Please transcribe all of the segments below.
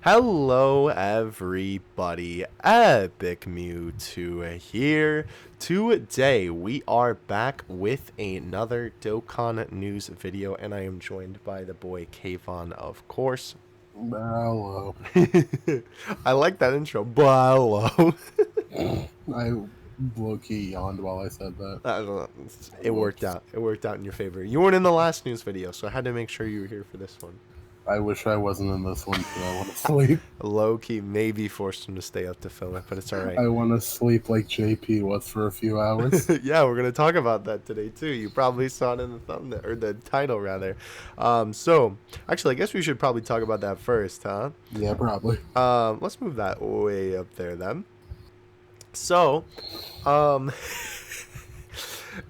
Hello everybody, Epic Mewtwo here. Today we are back with another Dokkan news video and I am joined by the boy Kayvon, of course. Hello. I like that intro, hello. I low-key yawned while I said that. I don't know, it worked out. It worked out in your favor. You weren't in the last news video, so I had to make sure you were here for this one. I wish I wasn't in this one because I want to sleep. Low-key maybe forced him to stay up to film it, but it's alright. I want to sleep like JP was for a few hours. Yeah, we're gonna talk about that today too. You probably saw it in the thumbnail or the title rather. So actually, I guess we should probably talk about that first, huh? Yeah, probably. Let's move that way up there then. So,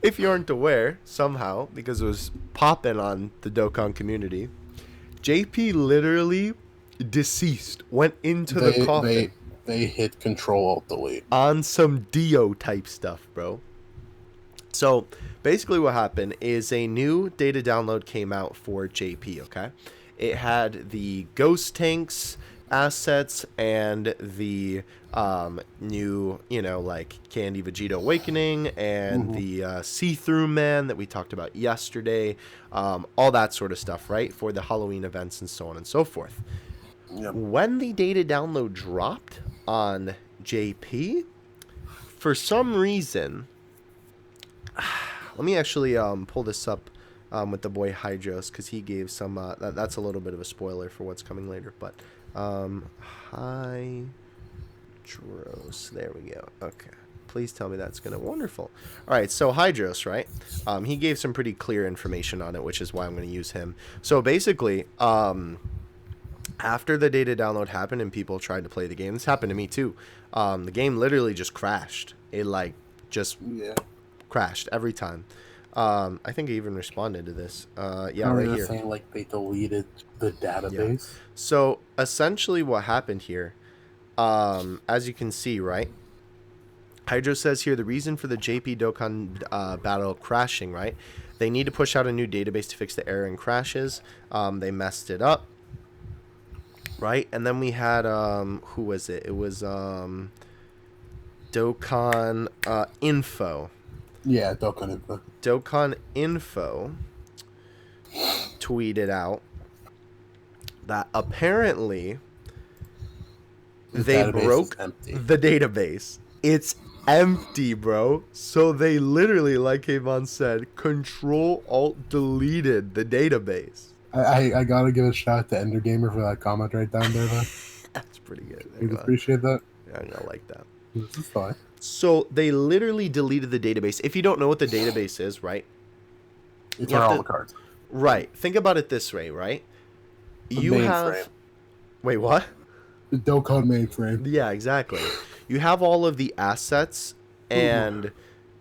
if you aren't aware somehow, because it was popping on the Dokkan community, JP literally deceased, went into the coffin. They hit Control-Alt-Delete. On some Dio type stuff, bro. So basically what happened is a new data download came out for JP, okay? It had the Ghost Tanks assets and the new, like Candy Vegeta Awakening and the See-Through Man that we talked about yesterday. All that sort of stuff, right? For the Halloween events and so on and so forth. Yep. When the data download dropped on JP, for some reason, let me actually pull this up with the boy Hydros, because he gave some, that's a little bit of a spoiler for what's coming later, but Hydros, there we go. Okay, please tell me that's gonna, wonderful. All right, so Hydros, right? He gave some pretty clear information on it, which is why I'm going to use him. So basically, after the data download happened and people tried to play the game, this happened to me too. The game literally just crashed. It crashed every time. I think I even responded to this. Yeah, right here. Saying like they deleted the database. Yeah. So essentially, what happened here, as you can see, right? Hydro says here the reason for the JP Dokkan battle crashing, right? They need to push out a new database to fix the error and crashes. They messed it up. Right, and then we had who was it? It was Dokkan Info. Yeah, Dokkan Info. Dokkan Info tweeted out that apparently they broke the database. It's empty, bro. So they literally, like Kayvon said, Control-Alt-Deleted the database. I gotta give a shout out to Ender Gamer for that comment right down there, though. That's pretty good. You appreciate that? Yeah, I like that. This is fine. So they literally deleted the database. If you don't know what the database is, right? It's on all the cards. Right. Think about it this way, right? You have... Wait, what? The Dokkan mainframe. Yeah, exactly. You have all of the assets and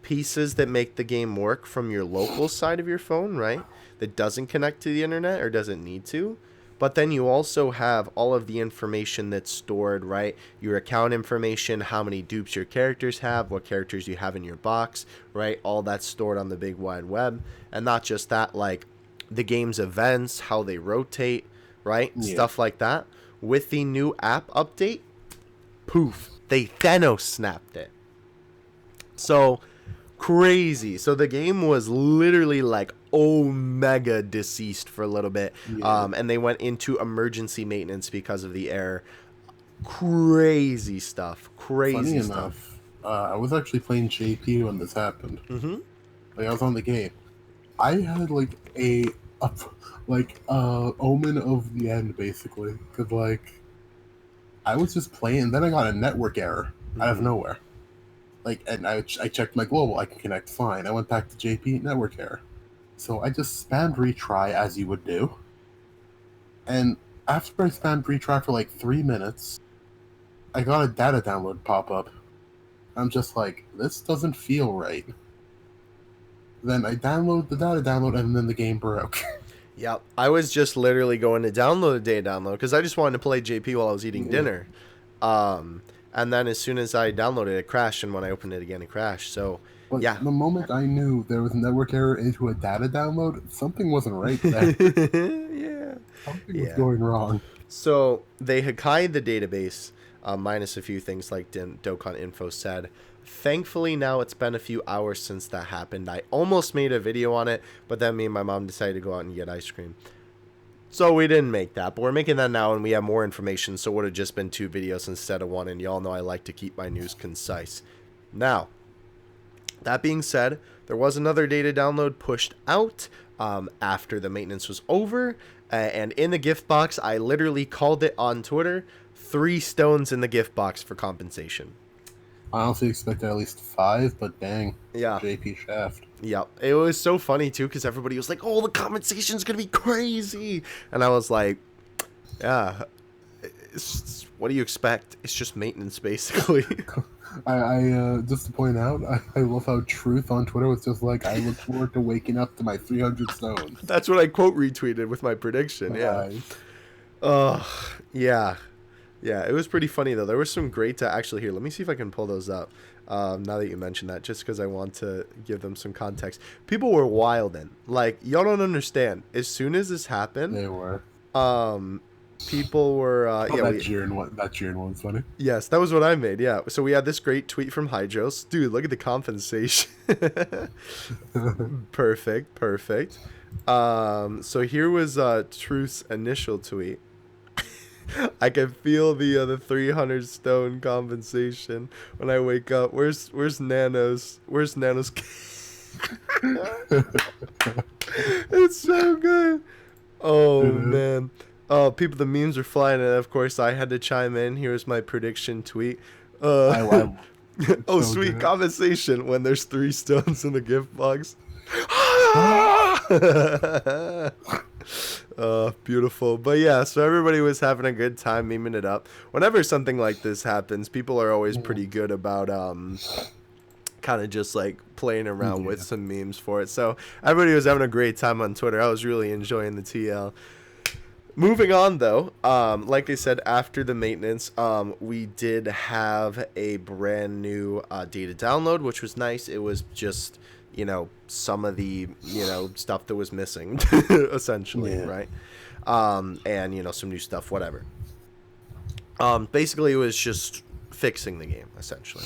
pieces that make the game work from your local side of your phone, right? That doesn't connect to the internet or doesn't need to. But then you also have all of the information that's stored, right? Your account information, how many dupes your characters have, what characters you have in your box, right? All that's stored on the big wide web. And not just that, like the game's events, how they rotate, right? Yeah. Stuff like that. With the new app update, poof, they Thanos snapped it. So crazy. So the game was literally like omega deceased for a little bit. Yeah. And they went into emergency maintenance because of the error. Crazy stuff. Crazy stuff. Enough, I was actually playing JP when this happened. Like I was on the game. I had like a omen of the end basically, because like I was just playing and then I got a network error out of nowhere. Like, and I checked my global, I can connect fine. I went back to JP, network error. So I just spammed retry as you would do. And after I spammed retry for like 3 minutes, I got a data download pop up. I'm just like, this doesn't feel right. Then I download the data download and then the game broke. Yep. I was just literally going to download a data download because I just wanted to play JP while I was eating dinner. And then as soon as I downloaded it, crashed, and when I opened it again, it crashed. So, But yeah. the moment I knew there was a network error into a data download, something wasn't right there. Yeah. Something was Yeah. going wrong. So they Hakai'd the database, minus a few things like Dokkan Info said. Thankfully, now it's been a few hours since that happened. I almost made a video on it, but then me and my mom decided to go out and get ice cream. So we didn't make that, but we're making that now, and we have more information, so it would have just been 2 videos instead of 1, and y'all know I like to keep my news concise. Now, that being said, there was another data download pushed out after the maintenance was over, and in the gift box, I literally called it on Twitter, 3 stones in the gift box for compensation. I honestly expected at least 5, but dang. Yeah. JP Shaft. Yep. It was so funny, too, because everybody was like, oh, the compensation's going to be crazy. And I was like, yeah, what do you expect? It's just maintenance, basically. I just to point out, I love how Truth on Twitter was just like, I look forward to waking up to my 300 stones. That's what I quote retweeted with my prediction, yeah. Yeah. Yeah, it was pretty funny, though. There was some great... actually, here, let me see if I can pull those up. Now that you mentioned that, just because I want to give them some context. People were wildin'. Like, y'all don't understand. As soon as this happened... They were. People were... that Jiren one's funny. Yes, that was what I made, yeah. So we had this great tweet from Hydros. Dude, look at the compensation. Perfect. So here was Truth's initial tweet. I can feel the 300 stone compensation when I wake up. Where's Nano's? It's so good. Oh man. People, the memes are flying, and of course I had to chime in. Here's my prediction tweet. Oh, so sweet good. Compensation when there's 3 stones in the gift box. Beautiful. But yeah, so everybody was having a good time memeing it up. Whenever something like this happens, people are always pretty good about kind of just like playing around with some memes for it. So everybody was having a great time on Twitter. I was really enjoying the TL. Moving on, though, like I said, after the maintenance, we did have a brand new data download, which was nice. It was just, some of the, stuff that was missing, essentially, right? And, some new stuff, whatever. Basically, it was just fixing the game, essentially.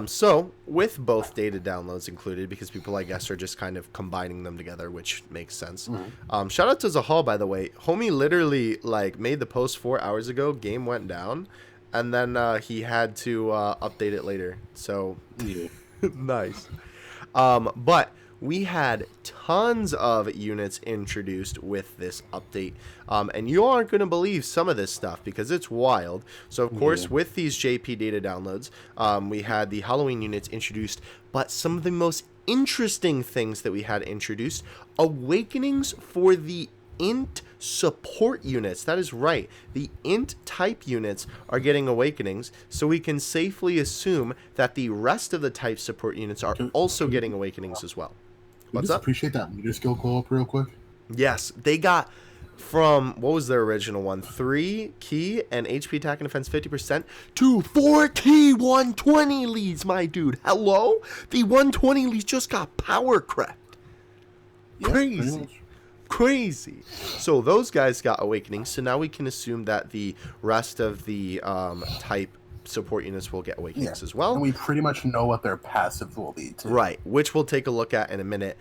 So, with both data downloads included, because people, I guess, are just kind of combining them together, which makes sense. Shout out to Zahal, by the way. Homie literally, made the post 4 hours ago, game went down, and then he had to update it later. So, nice. But we had tons of units introduced with this update, and you aren't going to believe some of this stuff because it's wild. So, of course, with these JP data downloads, we had the Halloween units introduced, but some of the most interesting things that we had introduced, awakenings for the int support units. That is right. The int type units are getting awakenings, so we can safely assume that the rest of the type support units are also getting awakenings as well. What's up? Appreciate that meter skill go up real quick. Yes, they got from, what was their original one? 3 key and HP attack and defense 50% to 4 key 120 leads, my dude. Hello? The 120 leads just got power crept. Crazy. So those guys got awakenings, so now we can assume that the rest of the type support units will get awakenings as well. And we pretty much know what their passive will be too. Right, which we'll take a look at in a minute.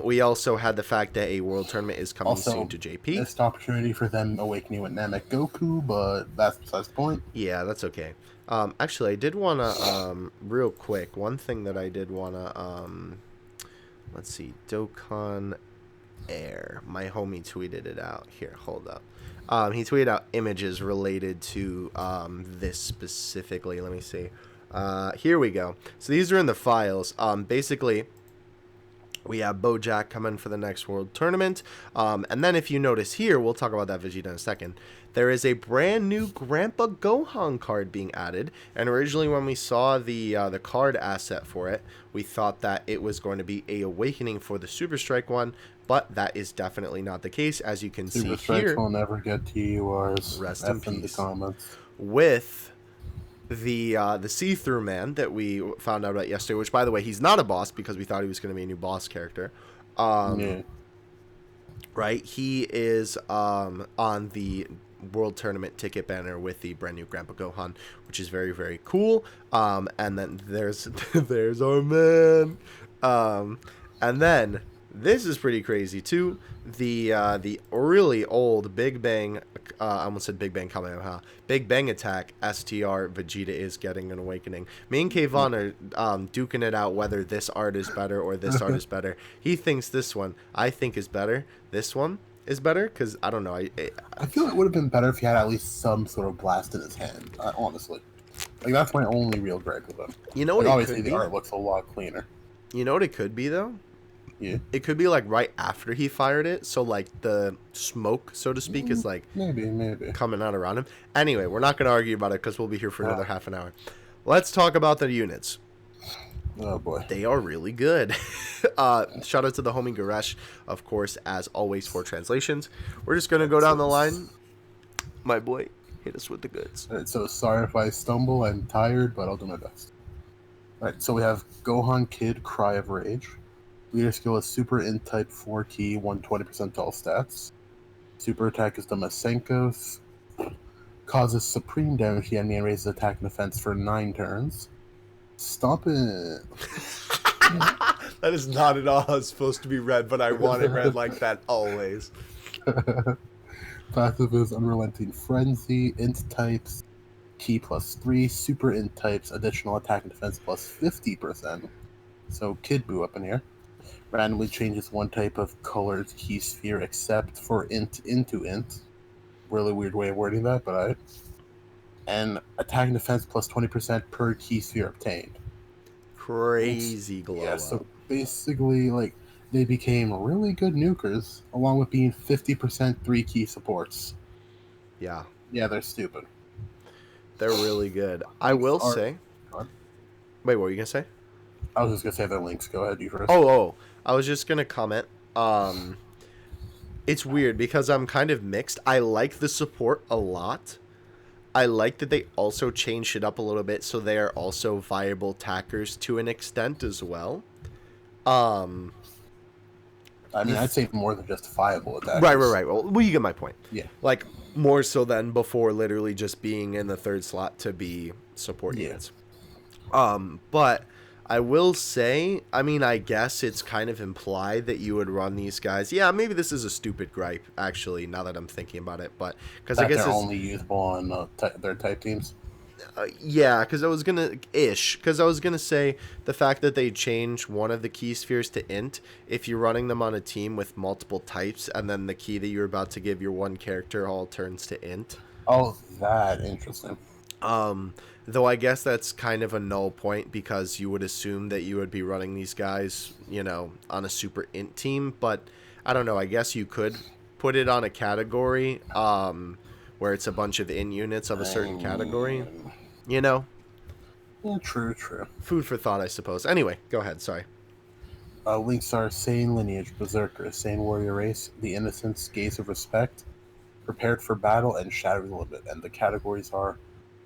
We also had the fact that a world tournament is coming soon to JP. Missed opportunity for them awakening with Namek Goku, but that's besides the point. Yeah, that's okay. Actually, I did want to, real quick, one thing that I did want to, let's see, Dokkan Air. My homie tweeted it out. Here, hold up. He tweeted out images related to this specifically. Let me see. Here we go. So these are in the files. Basically, we have Bojack coming for the next World Tournament. And then if you notice here, we'll talk about that Vegeta in a second. There is a brand new Grandpa Gohan card being added. And originally when we saw the card asset for it, we thought that it was going to be a awakening for the Super Strike one. But that is definitely not the case, as you can see here. Super Strikes will never get TURs. Rest in peace. The comments. With the see-through man that we found out about yesterday, which by the way he's not a boss because we thought he was going to be a new boss character. Yeah. Right, he is on the World Tournament ticket banner with the brand new Grandpa Gohan, which is very very cool. And then there's there's our man. And then this is pretty crazy too. The really old Big Bang, I almost said Big Bang Kamehameha, Big Bang Attack STR Vegeta is getting an awakening. Me and Kayvon are duking it out whether this art is better or this art is better. He thinks this one, I think, is better. This one is better because I don't know. I feel it would have been better if he had at least some sort of blast in his hand. Honestly, like that's my only real gripe with him. You know like, what? Obviously, the art looks a lot cleaner. You know what it could be though? Yeah. It could be like right after he fired it, so like the smoke, so to speak, is like maybe coming out around him. Anyway, we're not going to argue about it because we'll be here for another half an hour. Let's talk about the units. Oh boy, they are really good. Shout out to the homie Garesh, of course, as always, for translations. We're just going to go down the line. My boy, hit us with the goods. All right, so sorry if I stumble. I'm tired, but I'll do my best. All right, so we have Gohan Kid Cry of Rage. Leader skill is Super Int Type 4 Key, 120% all stats. Super attack is the Masenkos. Causes supreme damage to the enemy and raises attack and defense for 9 turns. Stomp it. That is not at all supposed to be read, but I want it read like that always. Passive is Unrelenting Frenzy, Int types, Key +3, Super Int types, additional attack and defense +50%. So Kid Buu up in here. Randomly changes one type of colored key sphere except for int into int. Really weird way of wording that, but I. And attack and defense +20% per key sphere obtained. Crazy glow up. So basically, like, they became really good nukers, along with being 50% 3 key supports. Yeah. Yeah, they're stupid. They're really good. I will say. Wait, what were you gonna say? I was just gonna say the links. Go ahead, you first. Oh, I was just gonna comment. It's weird because I'm kind of mixed. I like the support a lot. I like that they also changed it up a little bit so they are also viable attackers to an extent as well. I mean, I'd say more than just viable attackers. Right. Well, you get my point. Yeah. Like, more so than before literally just being in the third slot to be support units. But I will say, I mean, I guess it's kind of implied that you would run these guys. Yeah, maybe this is a stupid gripe, actually, now that I'm thinking about it. But because I guess they're only usable on their type teams. Yeah, because I was gonna say the fact that they change one of the key spheres to int. If you're running them on a team with multiple types, and then the key that you're about to give your one character all turns to int. Oh, that interesting. Though I guess that's kind of a null point because you would assume that you would be running these guys, you know, on a super int team. But I don't know. I guess you could put it on a category where it's a bunch of int units of a certain category. You know? Yeah, true. Food for thought, I suppose. Anyway, go ahead. Sorry. Links are Sane Lineage, Berserker, Sane Warrior Race, The Innocents, Gaze of Respect, Prepared for Battle, and Shattered Limit. And the categories are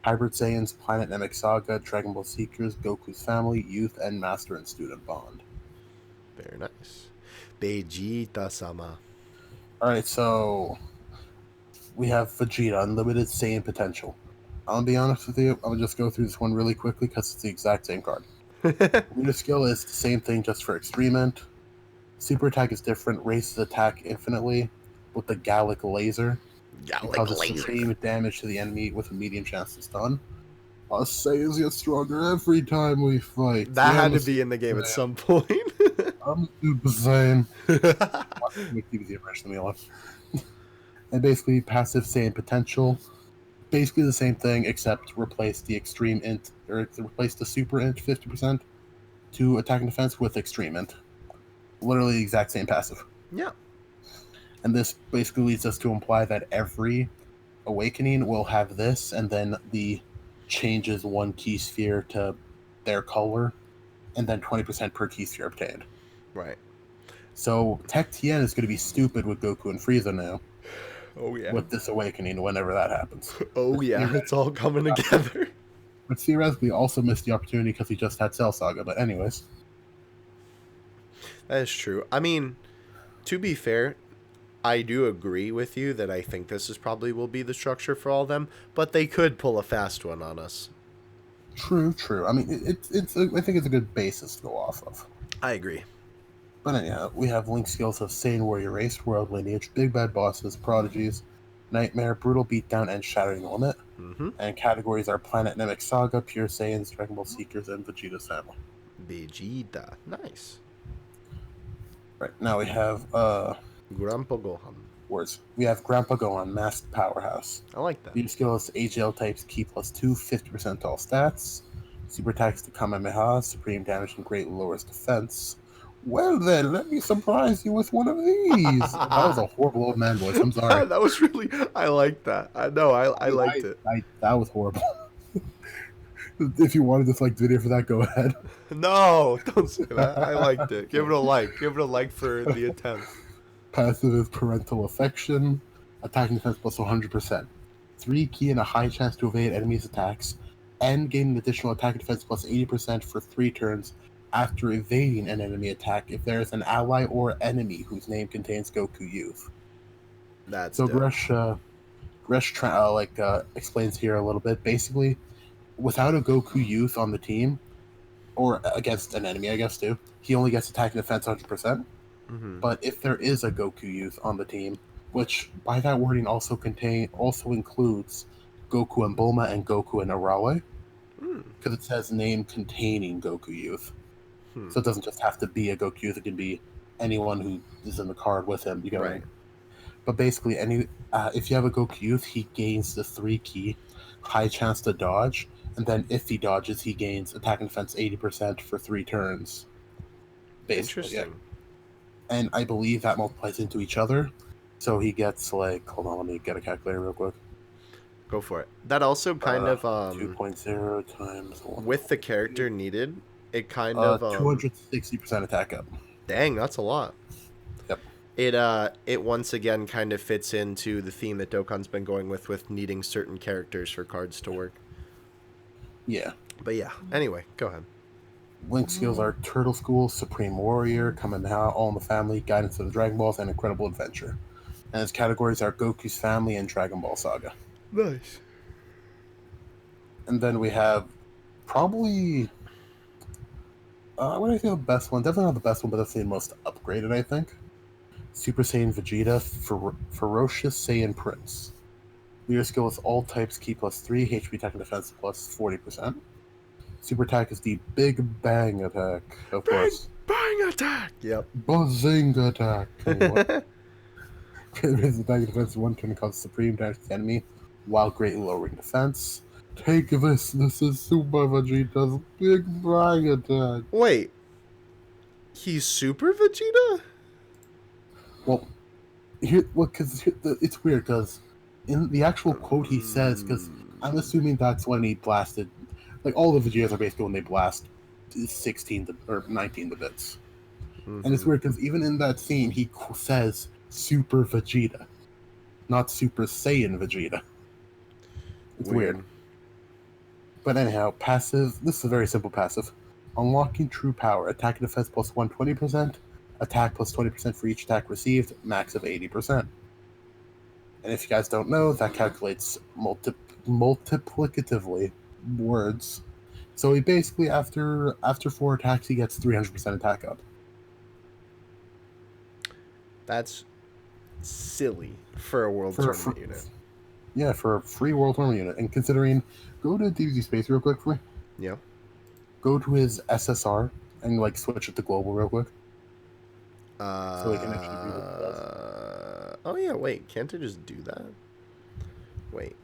Hybrid Saiyans, Planet Namek Saga, Dragon Ball Seekers, Goku's Family, Youth, and Master and Student Bond. Very nice. Vegeta-sama. Alright, so we have Vegeta, Unlimited Saiyan Potential. I'll be honest with you, I'll just go through this one really quickly because it's the exact same card. Leader skill is the same thing just for Extreme Int. Super attack is different, raises attack infinitely with the Gallic Laser. It causes supreme damage to the enemy with a medium chance to stun. Us Saiyans get stronger every time we fight. That had to be in the game at some point. I'm Super Saiyan. Keep the impression of me alive. And basically, passive Saiyan Potential. Basically the same thing, except replace the Extreme Int, or replace the Super Int 50% to attack and defense with Extreme Int. Literally the exact same passive. Yeah. And this basically leads us to imply that every awakening will have this, and then the changes one key sphere to their color, and then 20% per key sphere obtained. Right. So Tech Tien is going to be stupid with Goku and Frieza now. Oh, yeah. With this awakening, whenever that happens. Oh, yeah. It's all coming together. But theoretically, also missed the opportunity because he just had Cell Saga. But anyways, That is true. I mean, to be fair, I do agree with you that I think this is probably will be the structure for all of them, but they could pull a fast one on us. true, true. I mean, I think it's a good basis to go off of. I agree. But anyhow, we have Link skills of Saiyan Warrior Race, World Lineage, Big Bad Bosses, Prodigies, Nightmare, Brutal Beatdown, and Shattering the Limit. Mm-hmm. And categories are Planet Namek Saga, Pure Saiyans, Dragon Ball Seekers, and Vegeta's family. Vegeta. Nice. Right, now we have Grandpa Gohan. words. We have Grandpa Gohan, Masked Powerhouse. I like that. These skills AGL types Ki plus 2, 50% to all stats. Super attacks to Kamehameha, supreme damage and greatly lowers defense. Well then, let me surprise you with one of these. That was a horrible old man voice. I'm sorry. That was really. I like that. I know. I liked it. That was horrible. If you wanted this video for that, go ahead. No, don't say that. I liked it. Give it a like. Give it a like for the attempt. Passive is parental affection. Attack and defense plus 100%. 3 Ki and a high chance to evade enemies' attacks, and gain an additional attack and defense plus 80% for 3 turns after evading an enemy attack if there is an ally or enemy whose name contains Goku Youth. That's so dope. Gresh explains here a little bit. Basically, without a Goku Youth on the team, or against an enemy, I guess too, he only gets attack and defense 100%. Mm-hmm. But if there is a Goku Youth on the team, which by that wording also includes Goku and Bulma and Goku and Arawe, because it says name containing Goku Youth. So it doesn't just have to be a Goku Youth; it can be anyone who is in the card with him. You get right. But basically, if you have a Goku Youth, he gains the 3 Ki, high chance to dodge, and then if he dodges, he gains attack and defense 80% for 3 turns. Basically, interesting. Yeah. And I believe that multiplies into each other. So he gets hold on, let me get a calculator real quick. Go for it. That also kind of 2.0 times 1. With the character needed, it kind of 260% attack up. Dang, that's a lot. Yep. It once again kind of fits into the theme that Dokkan's been going with needing certain characters for cards to work. Yeah. But yeah, anyway, go ahead. Link skills are Turtle School, Supreme Warrior, Kamehameha, All in the Family, Guidance of the Dragon Balls, and Incredible Adventure. And his categories are Goku's Family and Dragon Ball Saga. Nice. And then we have probably what do I think the best one? Definitely not the best one, but that's the most upgraded, I think. Super Saiyan Vegeta, Ferocious Saiyan Prince. Leader skill is all types Ki plus 3, HP attack and defense plus 40%. Super attack is the Big Bang attack, of course. Bang attack! Yep. Bazinga attack! His attack and defense 1 turn causes supreme damage to the enemy, while greatly lowering defense. Take this is Super Vegeta's Big Bang attack. Wait. He's Super Vegeta? Well, it's weird, because in the actual quote he says, because I'm assuming that's when he blasted. All the Vegetas are basically when they blast 16 or 19 the bits. Mm-hmm. And it's weird because even in that scene, he says Super Vegeta, not Super Saiyan Vegeta. It's weird. But anyhow, passive. This is a very simple passive. Unlocking True Power. Attack and defense plus 120%. Attack plus 20% for each attack received. Max of 80%. And if you guys don't know, that calculates multiplicatively words. So he basically, after 4 attacks, he gets 300% attack up. That's silly for a world tournament unit. Yeah, for a free world tournament unit. And considering, go to DBZ Space real quick for me. Yeah. Go to his SSR and switch it to global real quick. So we can actually do what it does. Oh yeah, wait, can't I just do that? Wait.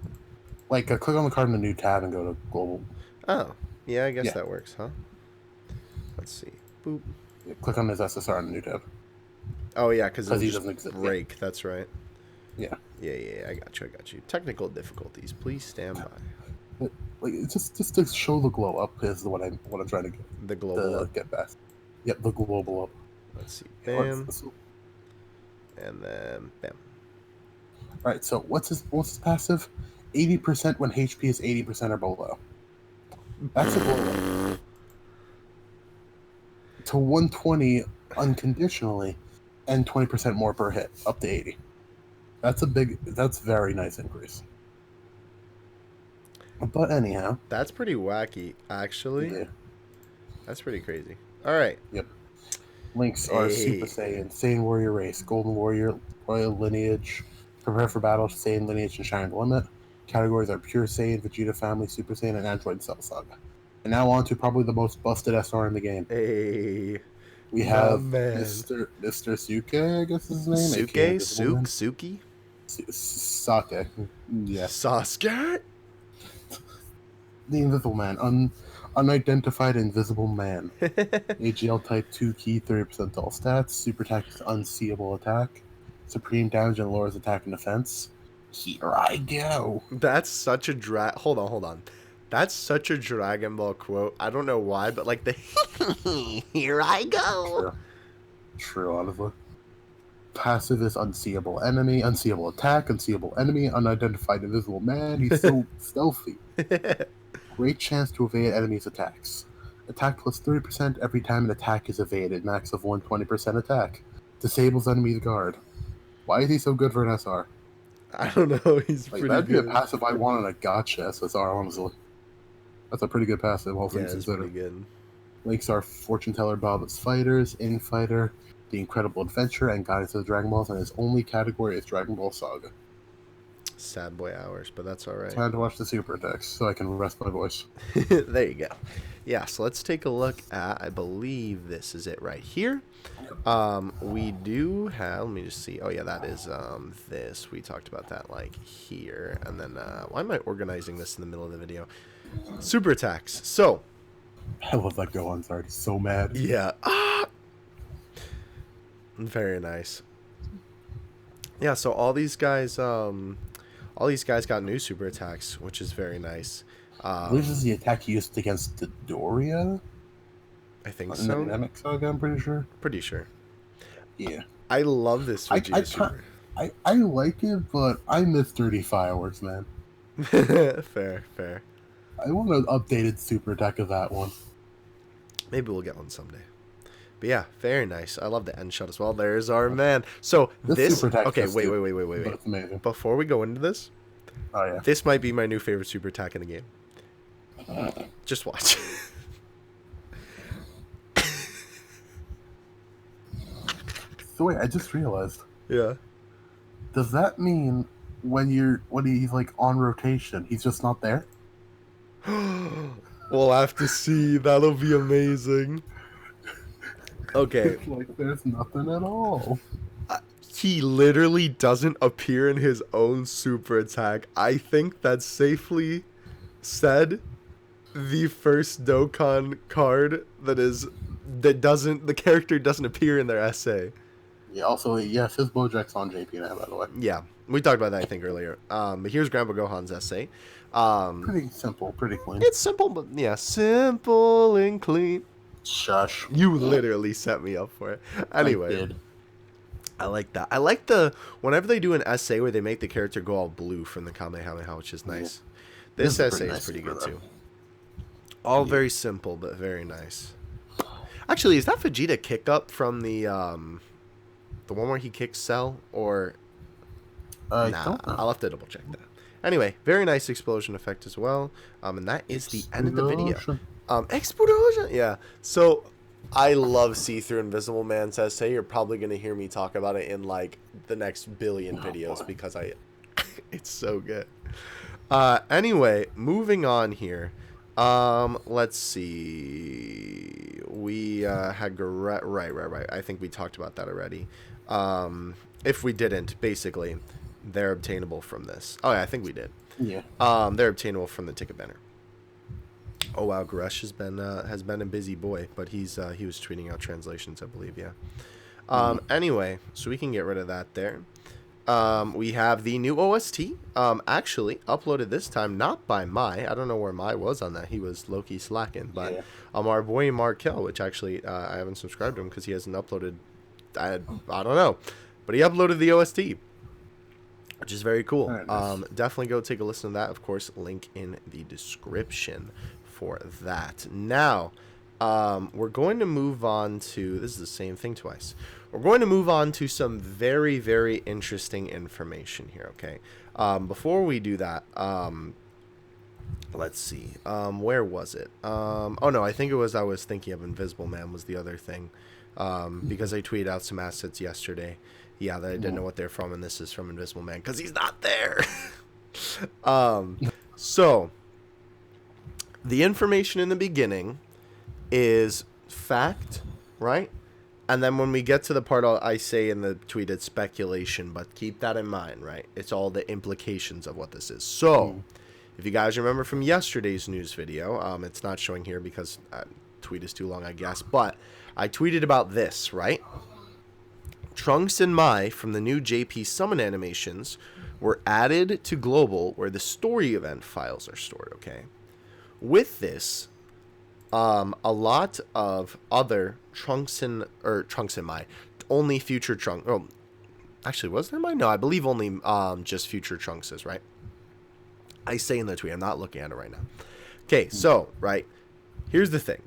Click on the card in the new tab and go to global. Oh, yeah, I guess that works, huh? Let's see. Boop. Yeah, click on his SSR in the new tab. Oh yeah, because he doesn't exist. Break. Yeah. That's right. Yeah. Yeah. I got you. Technical difficulties. Please stand by. Just to show the glow up is what I'm trying to get. The global up. Get past. Yep, the global up. Let's see. Bam. And then bam. Alright, so what's his passive? 80% when HP is 80% or below. That's a blow to 120 unconditionally, and 20% more per hit, up to 80. That's very nice increase. But anyhow, That's pretty wacky, actually. yeah, That's pretty crazy. All right. yep. Links are Super Hey. Saiyan, Saiyan Warrior Race, Golden Warrior, Royal Lineage, Prepare for Battle, Saiyan Lineage, and Shining Limit. Categories are Pure Saiyan, Vegeta Family, Super Saiyan, and Android Cell Saga. And now on to probably the most busted SR in the game. Hey. We My have man. Mr. Suke, I guess is his name, aka Suke? Invisible Man. Suki? Sake, yeah. Sasuke? The Invisible Man, unidentified Invisible Man. AGL Type 2 key, 30% to all stats. Super attack is unseeable attack. Supreme damage and lowers attack and defense. Here I go. That's such a hold on. That's such a Dragon Ball quote. I don't know why, but like the here I go. True, honestly. Passive is unseeable enemy, unseeable attack, unseeable enemy, unidentified invisible man. He's so stealthy. Great chance to evade enemies' attacks. Attack plus 30% every time an attack is evaded. Max of 120% attack. Disables enemy's guard. Why is he so good for an SR? I don't know. He's Like, pretty that'd be good. a passive I want on a gotcha SSR, honestly. That's a pretty good passive, all Yeah, things it's considered. pretty good. Links are Fortune Teller Bob's Fighters, Infighter, The Incredible Adventure, and Guidance of the Dragon Balls, and his only category is Dragon Ball Saga. Sad boy hours, but that's all right. Time to watch the super attacks so I can rest my voice. There you go. Yeah, so let's take a look at, I believe this is it right here. We do have, let me just see. Oh yeah, that is this. We talked about that like here. And then why am I organizing this in the middle of the video? Super attacks. So, I love that Gohan's already so mad. yeah. Very nice. Yeah, so all these guys got new super attacks, which is very nice. This is the attack he used against the Doria? I think In so. the Dynamic Saga, I'm pretty sure. Pretty sure. Yeah. I love this Vegeta super. I like it, but I miss 30 fireworks, man. Fair. I want an updated super attack of that one. Maybe we'll get one someday. But yeah, very nice. I love the end shot as well. There's our man. So this super attack. Okay, wait. But it's amazing. Before we go into this, Oh yeah. this might be my new favorite super attack in the game. Just watch. So wait, I just realized. Yeah. Does that mean when he's like on rotation, he's just not there? We'll have to see. That'll be amazing. Okay. It's like there's nothing at all. He literally doesn't appear in his own super attack. I think that's safely said the first Dokkan card the character doesn't appear in their essay. Yeah. Also, yes, his Bojack's on JP now, by the way. Yeah, we talked about that I think earlier. But here's Grandpa Gohan's essay. Pretty simple, pretty clean. It's simple, but yeah, simple and clean. Shush. You literally set me up for it. Anyway, I did. I like that. I like whenever they do an essay where they make the character go all blue from the Kamehameha, which is nice. Yeah. This essay nice is pretty good though. too. All very simple, but very nice. Actually, is that Vegeta kick up from the one where he kicks Cell, or I nah? don't know. I'll have to double check that. Anyway, very nice explosion effect as well. And that is the end of the video. Explosion. Yeah. So I love see-through Invisible Man's essay. You're probably gonna hear me talk about it in like the next billion videos because it's so good. Anyway, moving on here. Let's see. We had right. I think we talked about that already. If we didn't, basically, they're obtainable from this. Oh yeah, I think we did. Yeah. They're obtainable from the ticket banner. Oh wow, Gresh has been a busy boy, but he was tweeting out translations, I believe. Yeah. Anyway, so we can get rid of that there. We have the new OST. Actually uploaded this time not by Mai. I don't know where Mai was on that. He was low-key slacking, but our boy Markel, which actually I haven't subscribed to him because he hasn't uploaded. I don't know, but he uploaded the OST, which is very cool. Very nice. Definitely go take a listen to that. Of course, link in the description for that. Now, we're going to move on to, this is the same thing twice. We're going to move on to some very, very interesting information here, okay? Before we do that, let's see. Where was it? Oh, no, I think it was I was thinking of Invisible Man was the other thing. Because I tweeted out some assets yesterday. Yeah, that I didn't know what they're from, and this is from Invisible Man because he's not there. So, the information in the beginning is fact, right? And then when we get to the part I say in the tweet, it's speculation, but keep that in mind, right? It's all the implications of what this is. So, if you guys remember from yesterday's news video, it's not showing here because tweet is too long, I guess, but I tweeted about this, right? Trunks and Mai from the new JP Summon animations were added to Global where the story event files are stored, okay? With this, a lot of other Trunks and Mai, only future Trunks. Oh, actually, was there Mai? No, I believe only just future Trunks is, right? I say in the tweet, I'm not looking at it right now. Okay, so, right, here's the thing.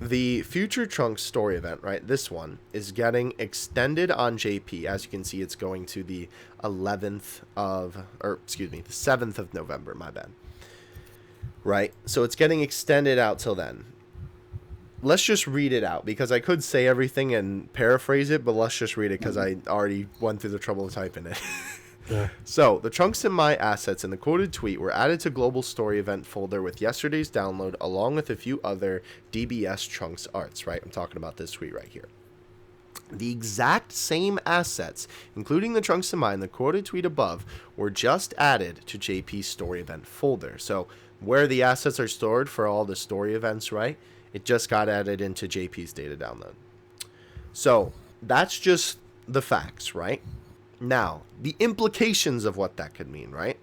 The future Trunks story event, right, this one, is getting extended on JP. As you can see, it's going to the 7th of November, my bad. Right, so it's getting extended out till then. Let's just read it out, because I could say everything and paraphrase it, but let's just read it, because I already went through the trouble of typing it. Yeah. So, the Trunks and Mai assets in the quoted tweet were added to Global Story Event folder with yesterday's download, along with a few other DBS Trunks arts, right? I'm talking about this tweet right here. The exact same assets, including the Trunks and Mai in the quoted tweet above, were just added to JP's Story Event folder. So, where the assets are stored for all the story events, right? It just got added into JP's data download. So, that's just the facts, right? Now, the implications of what that could mean, right?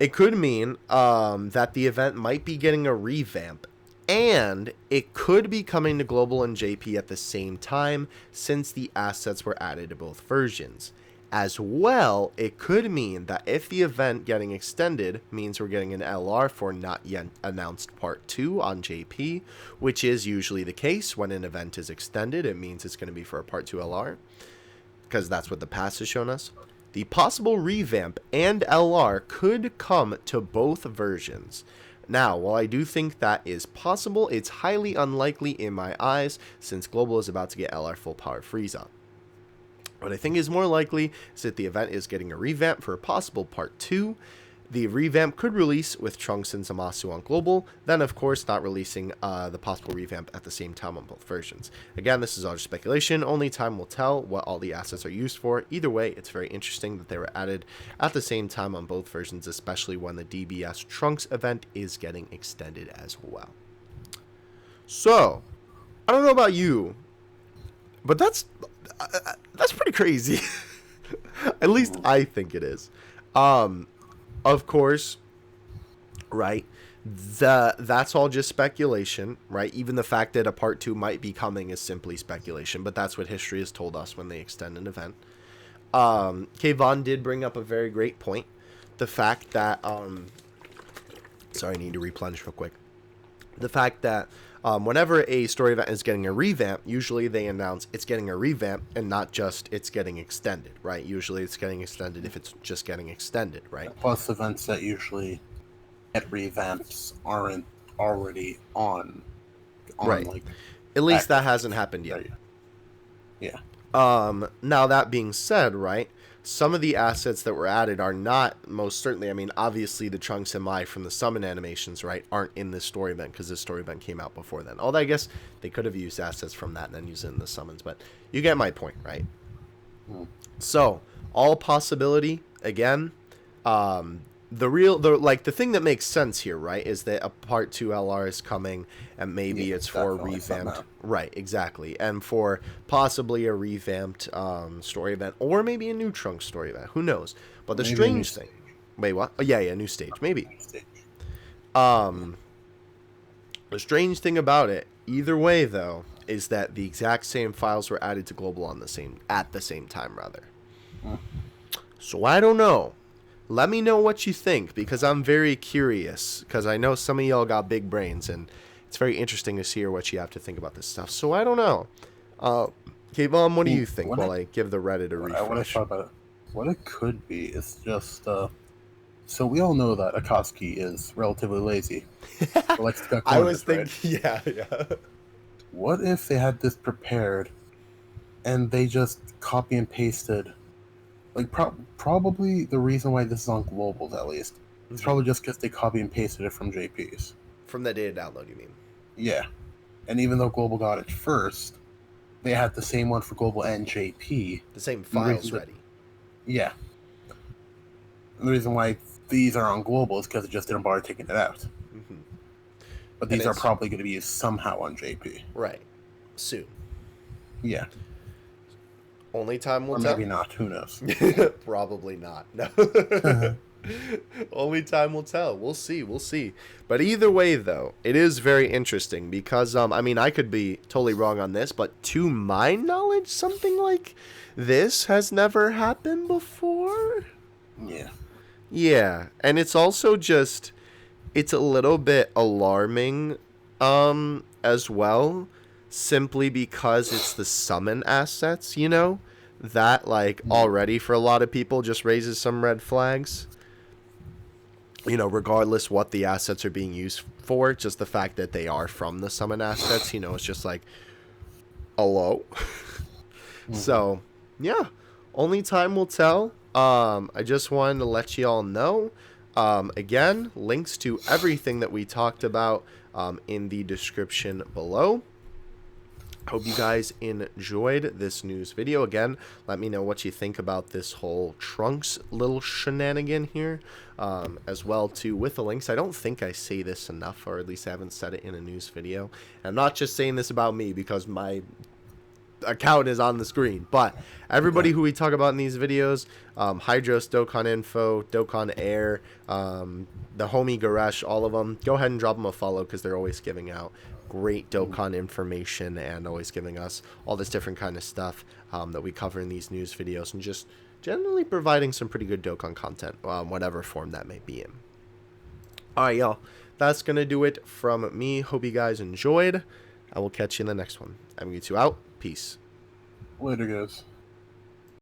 It could mean that the event might be getting a revamp, and it could be coming to Global and JP at the same time since the assets were added to both versions. As well, it could mean that if the event getting extended means we're getting an LR for not yet announced part 2 on JP, which is usually the case when an event is extended, it means it's going to be for a part 2 LR. Because that's what the past has shown us. The possible revamp and LR could come to both versions. Now, while I do think that is possible, it's highly unlikely in my eyes, since Global is about to get LR full power Frieza. What I think is more likely is that the event is getting a revamp for a possible part 2. The revamp could release with Trunks and Zamasu on Global, then of course not releasing the possible revamp at the same time on both versions. Again, this is all just speculation, only time will tell what all the assets are used for. Either way, it's very interesting that they were added at the same time on both versions, especially when the DBS Trunks event is getting extended as well. So, I don't know about you, but that's pretty crazy. At least I think it is. Of course, right, that's all just speculation, right? Even the fact that a part 2 might be coming is simply speculation, but that's what history has told us when they extend an event. Kayvon did bring up a very great point. The fact that, sorry, I need to replenish real quick. The fact that whenever a story event is getting a revamp, usually they announce it's getting a revamp and not just it's getting extended, right? Usually it's getting extended if it's just getting extended, right? Plus, events that usually get revamps aren't already on right. Like, at least that hasn't happened yet. Yeah. Now that being said, right, some of the assets that were added are not, most certainly, I mean, obviously the Trunks and Mai from the Summon animations, right, aren't in this story event because this story event came out before then. Although I guess they could have used assets from that and then used it in the summons, but you get my point, right? So, all possibility, again, the thing that makes sense here, right, is that a part 2 LR is coming and maybe it's for a revamped, right, exactly, and for possibly a revamped story event, or maybe a new Trunks story event, who knows? But the strange thing, wait, what? Oh, yeah, new stage, maybe. The strange thing about it, either way though, is that the exact same files were added to Global at the same time, rather. So I don't know. Let me know what you think, because I'm very curious, because I know some of y'all got big brains, and it's very interesting to hear what you have to think about this stuff. So I don't know. Kayvon, what do you think while I give the Reddit a refresh? What I thought about it, what it could be is just so we all know that Akatsuki is relatively lazy. Likes to cut I corners, was thinking, right? yeah. What if they had this prepared and they just copy and pasted? Like, probably the reason why this is on globals, at least, it's probably just because they copy and pasted it from JP's. From the data download, you mean? Yeah. And even though Global got it first, they had the same one for Global and JP. The same files ready. Yeah. And the reason why these are on Global is because it just didn't bother taking it out. But these are probably going to be used somehow on JP. Right. Soon. Yeah. Only time will or tell. Maybe not. Who knows? Probably not. No. Only time will tell. We'll see. We'll see. But either way, though, it is very interesting because, I mean, I could be totally wrong on this, but to my knowledge, something like this has never happened before. Yeah. Yeah. And it's also just, it's a little bit alarming, as well. Simply because it's the summon assets, you know? That, like, already for a lot of people just raises some red flags. You know, regardless what the assets are being used for, just the fact that they are from the summon assets, you know, it's just like, hello? So, yeah. Only time will tell. I just wanted to let you all know. Again, links to everything that we talked about in the description below. Hope you guys enjoyed this news video. Again, let me know what you think about this whole Trunks little shenanigan here, as well too with the links. I don't think I say this enough, or at least I haven't said it in a news video. And I'm not just saying this about me because my account is on the screen, but everybody who we talk about in these videos, Hydros, Dokkan Info, Dokkan Air, the homie Garesh, all of them, go ahead and drop them a follow because they're always giving out great Dokkan information and always giving us all this different kind of stuff that we cover in these news videos, and just generally providing some pretty good Dokkan content, whatever form that may be in. Alright, y'all, that's gonna do it from me. Hope you guys enjoyed. I will catch you in the next one. I'm going to out. Peace. Later, guys.